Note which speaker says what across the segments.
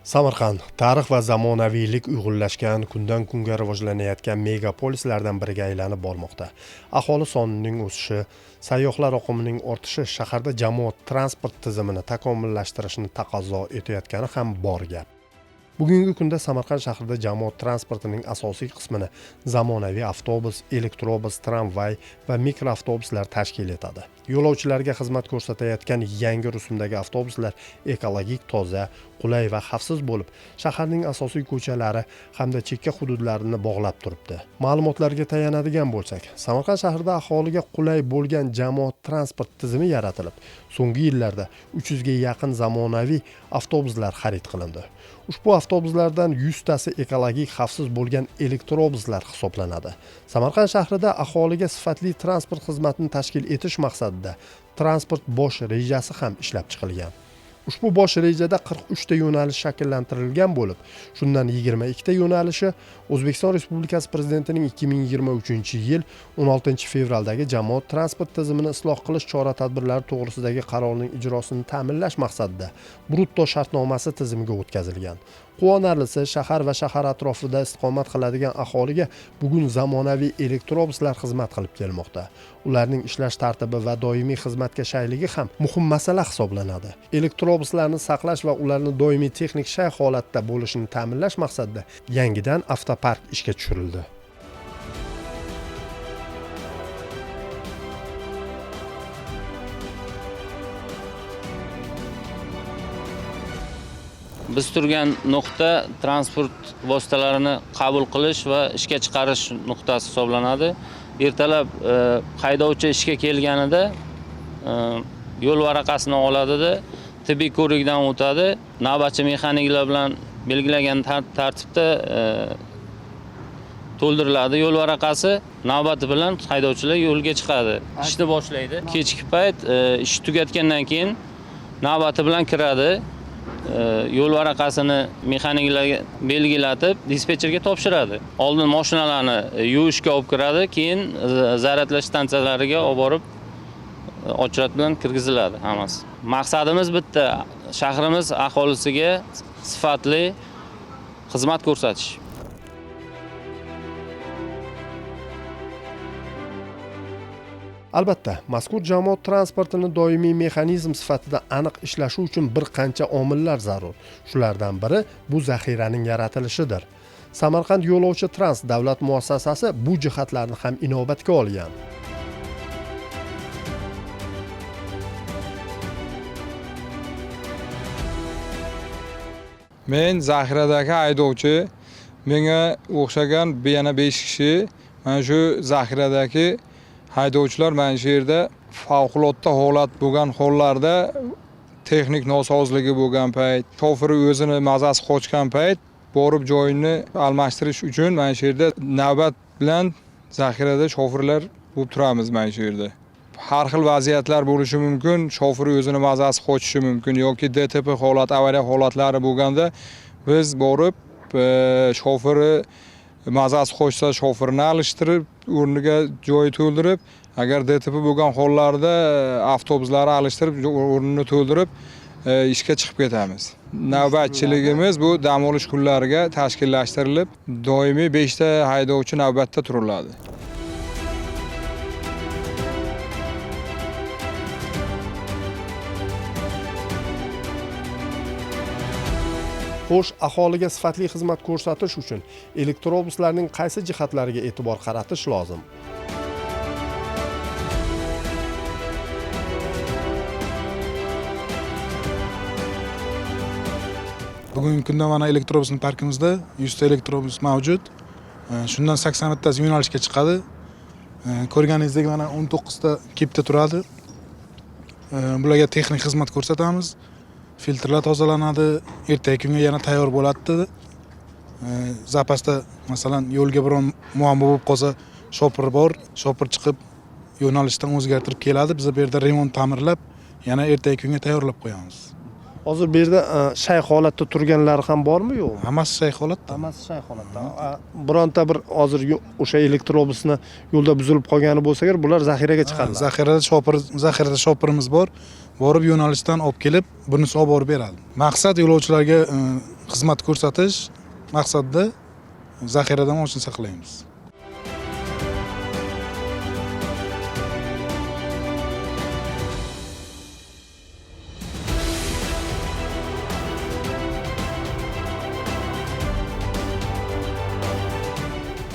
Speaker 1: Samarqand tarix va zamonaviylik uyg'unlashgan, kundan kunga rivojlanayotgan megapolislardan biriga aylanib bormoqda. Aholi sonining o'sishi, sayyohlar oqimining ortishi shaharda jamoat transport tizimini takomillashtirishni taqozo etayotgani ham bor gap. Bugungi kunda Samarqand shahrida jamoat transportining asosiy qismini zamonaviy avtobus, elektrobus, tramvay va mikroavtobuslar tashkil etadi. Yo'lovchilarga xizmat ko'rsatayotgan yangi rusumdagi avtobuslar ekologik, toza, qulay va xavfsiz bo'lib, shaharning asosiy ko'chalari hamda chekka hududlarini bog'lab turibdi. Ma'lumotlarga tayanadigan bo'lsak, Samarqand shahrida aholiga qulay bo'lgan jamoat transport tizimi yaratilib, so'nggi yillarda 300 ga yaqin zamonaviy avtobuslar xarid qilindi. Ushbu avtobuslardan 100 tasi ekologik xavfsiz bo'lgan elektrobuslar hisoblanadi. Samarqand shahrida aholiga sifatli transport xizmatini tashkil etish maqsadida transport bosh rejasi ham ishlab chiqilgan. Ushbu bosh rejada 43 ta yo'nalish shakllantirilgan bo'lib, shundan 22 ta yo'nalishi O'zbekiston Respublikasi Prezidentining 2023-yil 16-fevraldagi jamoat transport tizimini isloh qilish chora-tadbirlari to'g'risidagi qarorning ijrosini ta'minlash maqsadida brutto shartnomasi tizimiga o'tkazilgan. Quvonarlisi, shahar va shahar atrofida istiqomat qiladigan aholiga bugun zamonaviy elektrobuslar xizmat qilib kelmoqda. Ularning ishlash tartibi va doimiy xizmatga shayligi ham muhim masala hisoblanadi. Elektrobuslarni saqlash va ularni doimiy texnik shay holatda bo'lishini ta'minlash maqsadida yangidan avtopark ishga tushirildi.
Speaker 2: Biz turgan nuqta transport vositalarini qabul qilish va ishga chiqarish nuqtasi hisoblanadi. Ertalab haydovchi ishga kelganida yo'l varaqasini oladida, tibbiy ko'rikdan o'tadi. Navbatchi mexaniklar bilan belgilagan tartibda to'ldiriladi yo'l varaqasi. Navbati bilan haydovchilar yo'lga chiqadi. Ishni boshlaydi. Kechki payt ish tugatgandan keyin navbati bilan kiradi. Yo'l varaqasini mexaniklarga belgilatib, dispetcherga topshiradi. Oldin mashinalarni yuvishga olib kiradi, keyin zaryadlash stansiyalariga olib borib ochirat bilan kirgiziladi hammasi. Maqsadimiz bitta, shahrimiz aholisiga sifatli xizmat ko'rsatish.
Speaker 1: Albatta, mazkur jamoat transportini doimiy mexanizm sifatida aniq ishlashi uchun bir qancha omillar zarur. Shulardan biri bu zaxiraning yaratilishidir. Samarqand yo'lovchi trans davlat muassasasi bu jihatlarni ham inobatga olgan.
Speaker 3: Men zaxiradagi haydovchi, menga o'xshagan yana 5 kishi mana shu zaxiradagi haydovchilar mana shu yerda favqulodda holat bo'lgan hollarda texnik nosozligi bo'lgan payt, shofir o'zini mazasi qochgan payt borib joyini almashtirish uchun mana shu yerda navbat bilan zaxirada shofirlar bo'lib turamiz mana shu yerda. Har xil vaziyatlar bo'lishi mumkin, shofir o'zini mazasi qochishi mumkin yoki DTP holat, avariya holatlari bo'lganda biz borib shofiri mazasi qochsa shofirni alishtirib, o'rniga joy to'ldirib, agar DTP bo'lgan hollarda avtobuslarni alishtirib, o'rnini to'ldirib ishga chiqib ketamiz. Navbatchiligimiz bu dam olish kunlariga tashkillashtirilib, doimiy 5 ta haydovchi navbatda turiladi.
Speaker 1: Xo'sh, aholiga sifatli xizmat ko'rsatish uchun elektrobuslarning qaysi jihatlariga e'tibor qaratish lozim?
Speaker 4: Bugungi kunda mana elektrobusning parkimizda 100 ta elektrobus mavjud. Shundan 80 tasi yo'nalishga chiqadi. Ko'rganingizdek mana 19 ta kepda turadi. Bularga texnik xizmat ko'rsatamiz. Filtrlar tozalanadi, ertaga kunga yana tayyor bo'ladi dedi. Zapasda masalan yo'lga biron muammo bo'lib qolsa, shopir bor, shopir chiqib yo'nalishdan o'zgartirib keladi. Biz bu yerda remont ta'mirlab, yana ertaga kunga tayyorlab qo'yamiz.
Speaker 1: Hozir bu yerda shay holatda turganlari ham bormi, yo'qmi?
Speaker 4: Hammasi shay holatda.
Speaker 1: Hammasi shay holatda. Bironta bir hozir o'sha elektrobusni yo'lda buzilib qolgani bo'lsa kerak, bular zaxiraga chiqariladi.
Speaker 4: Zaxirada shopirimiz bor. Borib yo'nalishdan olib kelib, bunisi olib borib beradi. Maqsad yo'lovchilarga xizmat ko'rsatish maqsadida zaxirada mashina saqlaymiz.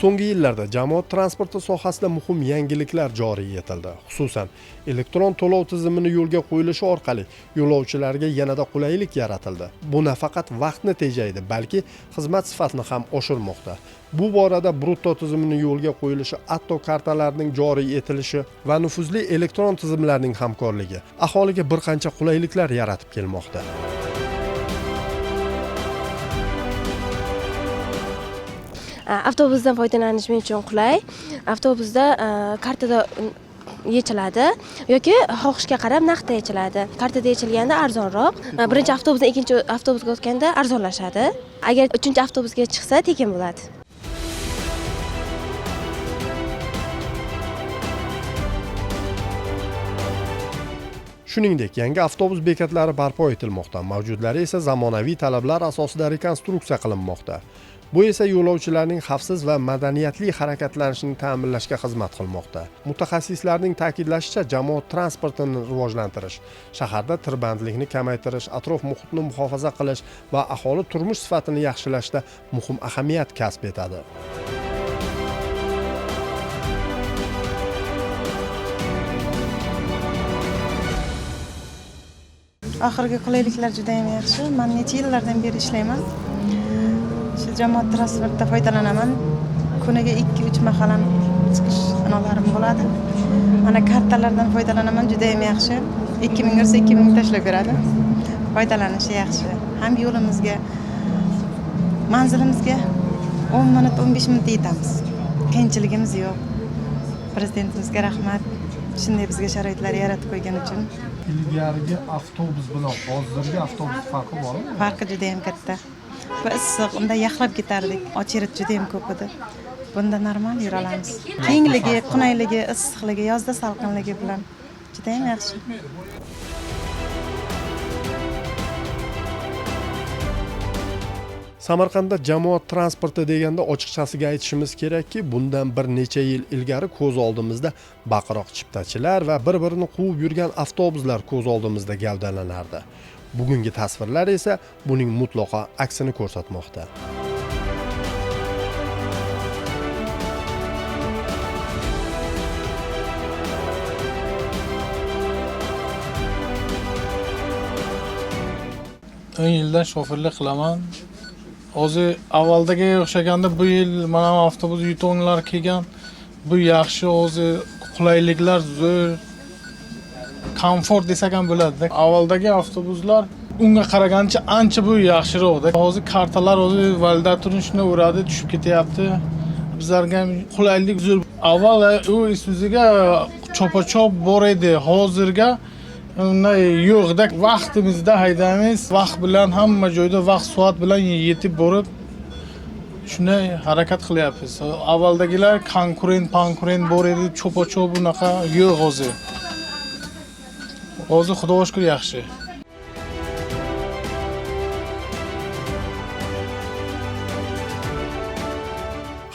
Speaker 1: So'nggi yillarda jamoat transporti sohasida muhim yangiliklar joriy etildi. Xususan, elektron to'lov tizimini yo'lga qo'yilishi orqali yo'lovchilarga yanada qulaylik yaratildi. Bu nafaqat vaqtni tejaydi, balki xizmat sifatini ham oshirmoqda. Bu borada brutto tizimini yo'lga qo'yilishi, Atto kartalarning joriy etilishi va nufuzli elektron tizimlarning hamkorligi aholiga bir qancha qulayliklar yaratib kelmoqda.
Speaker 5: Avtobusdan foydalanish men uchun qulay. Avtobusda kartada yechiladi yoki xohishga qarab naqdda yechiladi. Kartada yechilganda arzonroq. Birinchi avtobusdan ikkinchi avtobusga o'tganda arzonlashadi. Agar uchinchi avtobusga chiqsa tekin bo'ladi.
Speaker 1: Shuningdek, yangi avtobus bekatlari barpo etilmoqda. Mavjudlari esa zamonaviy talablar asosida rekonstruksiya qilinmoqda. Bu esa yo'lovchilarning xavfsiz va madaniyatli harakatlanishini ta'minlashga xizmat qilmoqda. Mutaxassislarning ta'kidlashicha, jamoat transportini rivojlantirish, shaharda tirbandlikni kamaytirish, atrof muhitni muhofaza qilish va aholi turmush sifatini yaxshilashda muhim ahamiyat kasb etadi.
Speaker 6: Oxirgi qulayliklar juda ham yaxshi. Men necha yillardan beri ishlayman. Shu jamoat transportida foydalanaman. Kuniga 2-3 mahalam chiqish anolarim bo'ladi. Mana kartalardan foydalanaman, juda ham yaxshi. 2000 ursa 2000 tashlab beradi. Foydalanishi yaxshi. Ham yo'limizga, manzilimizga 10 minut, 15 minutda yetamiz. Qiyinchiligimiz yo'q. Prezidentimizga rahmat. Shunday bizga sharoitlar yaratib qo'ygani uchun.
Speaker 1: Ilgarigi avtobus bilan hozirgi avtobus farqi bormi?
Speaker 6: Farqi juda ham katta. Va issiq, unda yaxlab ketardik. Ocheret juda ham ko'p edi. Bunda normal yura olamiz. Kengligi, qunayligi, issiqligi, yozda salqinligi bilan juda ham yaxshi.
Speaker 1: Samarqandda jamoat transporti deganda ochiqchasiga aytishimiz kerakki, bundan bir necha yil ilgari ko'z oldimizda baqiroq chiptachilar va bir-birini quvib yurgan avtobuslar ko'z oldimizda gavdalanardi. Bugungi tasvirlar esa buning mutlaqo aksini ko'rsatmoqda.
Speaker 3: Yildan shoferlik qilaman. Hozir avvaldaga o'xshaganda bu yil mana avtobus yutonlar kelgan. Bu yaxshi, hozir qulayliklar zo'r. Komfort desak ham bo'ladi. Avvaldagi avtobuslar unga qaragancha ancha bu yaxshiroqda. Hozir kartalar hozir validatorni shuna uradi, tushib ketyapti. Bizlarga ham qulaylik zo'r. Avval u Isuzuga chopa-chop bor edi. Hozirga unday yo'qda. Vaqtimizda haydaymiz. Vaqt bilan hamma joyda vaqt soat bilan yetib borib shunday harakat qilyapmiz. Avvaldagilar konkurent bor edi, chopa-chop unaqa yo'q hozir. Hozir Xudoga shukr yaxshi.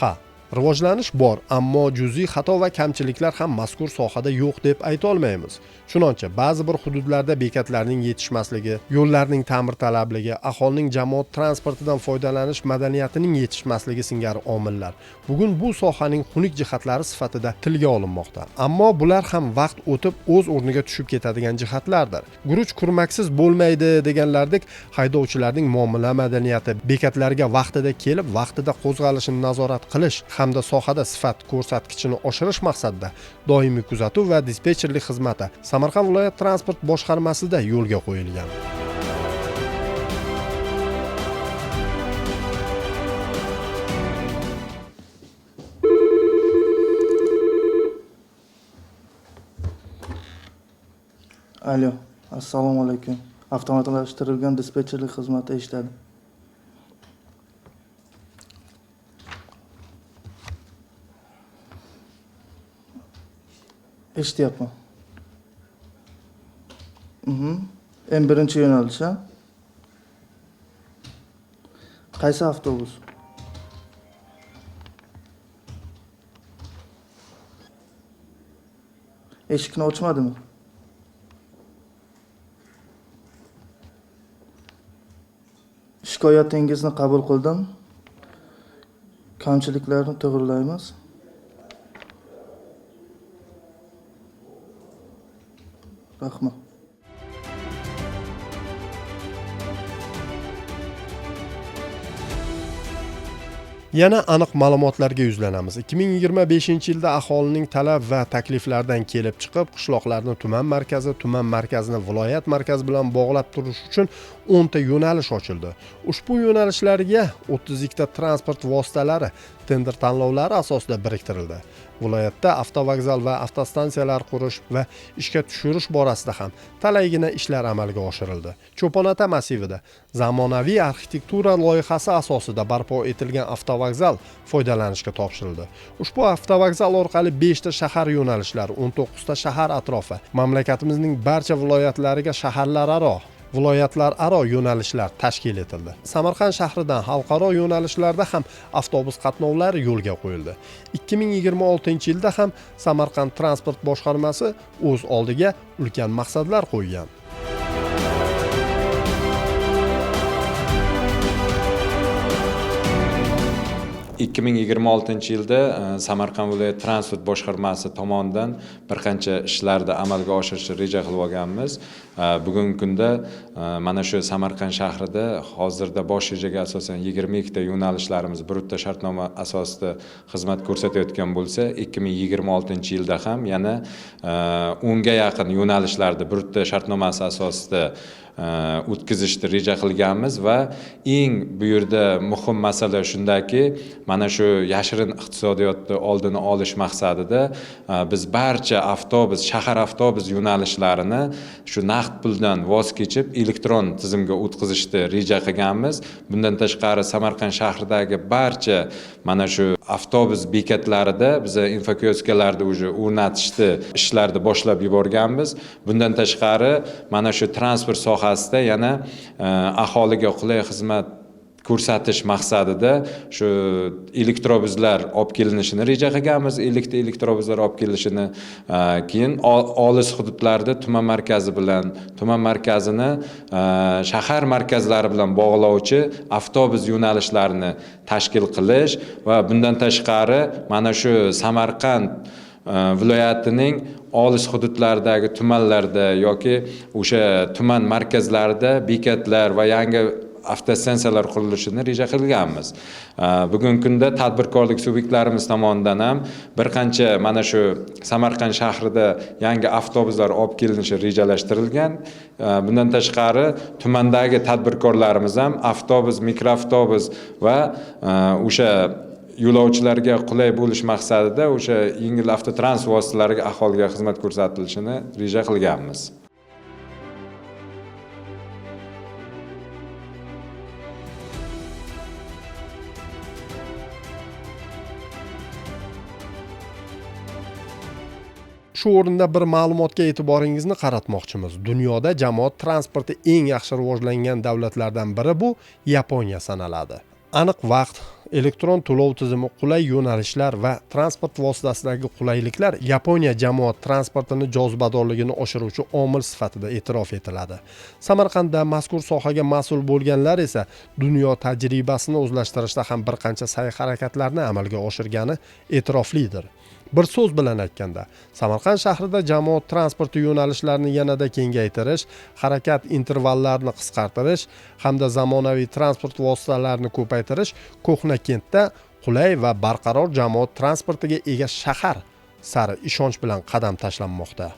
Speaker 1: Ha, rivojlanish bor, ammo juz'iy xato va kamchiliklar ham mazkur sohada yo'q deb ayta olmaymiz. Chunonchi ba'zi bir hududlarda bekatlarning yetishmasligi, yo'llarning ta'mirtalabligi, aholining jamoat transportidan foydalanish madaniyatining yetishmasligi singari omillar bugun bu sohaning xunuk jihatlari sifatida tilga olinmoqda. Ammo bular ham vaqt o'tib o'z o'rniga tushib ketadigan jihatlardir. Guruch kurmaksiz bo'lmaydi deganlardek, haydovchilarning muomala madaniyati, bekatlarga vaqtida kelib, vaqtida qo'zg'alishini nazorat qilish hamda sohada sifat ko'rsatkichini oshirish maqsadida doimiy kuzatuv va dispetcherlik xizmati Samarqand viloyat transport boshqarmasida yo'lga qo'yilgan.
Speaker 7: Alo, assalomu alaykum. Avtomatlashtirilgan dispetcherlik xizmati eshitadi. Eshityapman. En birinchi yo'nalish. Qaysi avtobus? Eshikni ochmadimi? Shikoyatingizni qabul qildim. Kamchiliklarni to'g'rilaymiz. Rahmat.
Speaker 1: Yana aniq ma'lumotlarga yuzlanamiz. 2025-yilda aholining talab va takliflaridan kelib chiqib, qishloqlarni tuman markazini viloyat markazi bilan bog'lab turish uchun 10 ta yo'nalish ochildi. Ushbu yo'nalishlarga 32 ta transport vositalari tender tanlovlari asosida biriktirildi. Viloyatda avtovokzal va avtostansiyalar qurish va ishga tushirish borasida ham talaygina ishlar amalga oshirildi. Cho'ponota massivida zamonaviy arxitektura loyihasi asosida barpo etilgan avtovokzal foydalanishga topshirildi. Ushbu avtovokzal orqali 5 ta shahar yo'nalishlari, 19 ta shahar atrofi, mamlakatimizning barcha viloyatlariga viloyatlararo yo'nalishlar tashkil etildi. Samarqand shahridan xalqaro yo'nalishlarda ham avtobus qatnovlari yo'lga qo'yildi. 2026-yilda ham Samarqand transport boshqarmasi o'z oldiga ulkan maqsadlar qo'ygan.
Speaker 8: yilda Samarqand viloyat transport boshqarmasi tomonidan bir qancha ishlarni amalga oshirishni reja qilib olganmiz. Bugungi kunda mana shu Samarqand shahrida hozirda bosh rejaga asosan 22 ta yo'nalishlarimiz birorta shartnoma asosida xizmat ko'rsatayotgan bo'lsa, 2026-yilda ham yana 10 ga yaqin yo'nalishlarni birorta shartnomasi asosida o'tkazishni reja qilganmiz va eng bu yerda muhim masala shundaki, mana shu yashirin iqtisodiyotni oldini olish maqsadida biz barcha shahar avtobus yo'nalishlarini shu naqd puldan voz kechib elektron tizimga o'tkazishni reja qilganmiz. Bundan tashqari Samarqand shahridagi barcha mana shu avtobus bekatlarida biz infokioskalarni o'rnatishni ishlarni boshlab yuborganmiz. Bundan tashqari mana shu transport sohasida yana aholiga qulay xizmat ko'rsatish maqsadida shu elektrobuslar olib kelinishini reja qilganmiz. Elektrobuslar olib kelinishini keyin olis hududlarda tuman markazini shahar markazlari bilan bog'lovchi avtobus yo'nalishlarini tashkil qilish va bundan tashqari mana shu Samarqand viloyatining olis hududlaridagi tumanlarda yoki o'sha tuman markazlarida bekatlar va yangi avtostansiyalar qurilishini reja qilganmiz. Bugungi kunda tadbirkorlik subyektlarimiz tomonidan ham bir qancha mana shu Samarqand shahrida yangi avtobuslar olib kelinishi rejalashtirilgan. Bundan tashqari tumandagi tadbirkorlarimiz ham avtobus, mikroavtobus va o'sha yo'lovchilarga qulay bo'lish maqsadida o'sha yengil avtotransport vositalariga aholiga xizmat ko'rsatilishini reja qilganmiz.
Speaker 1: Shu o'rinda bir ma'lumotga e'tiboringizni qaratmoqchimiz. Dunyoda jamoat transporti eng yaxshi rivojlangan davlatlardan biri bu Yaponiya sanaladi. Aniq vaqt, elektron to'lov tizimi, qulay yo'nalishlar va transport vositasidagi qulayliklar Yaponiya jamoat transportini jozibadorligini oshiruvchi omil sifatida e'tirof etiladi. Samarqandda mazkur sohaga mas'ul bo'lganlar esa dunyo tajribasini o'zlashtirishda ham bir qancha sa'y-harakatlarni amalga oshirgani e'tiroflidir. Bir so'z bilan aytganda, Samarqand shahrida jamoat transporti yo'nalishlarini yanada kengaytirish, harakat intervallarini qisqartirish hamda zamonaviy transport vositalarini ko'paytirish Ko'hna kentda qulay va barqaror jamoat transportiga ega shahar sari ishonch bilan qadam tashlanmoqda.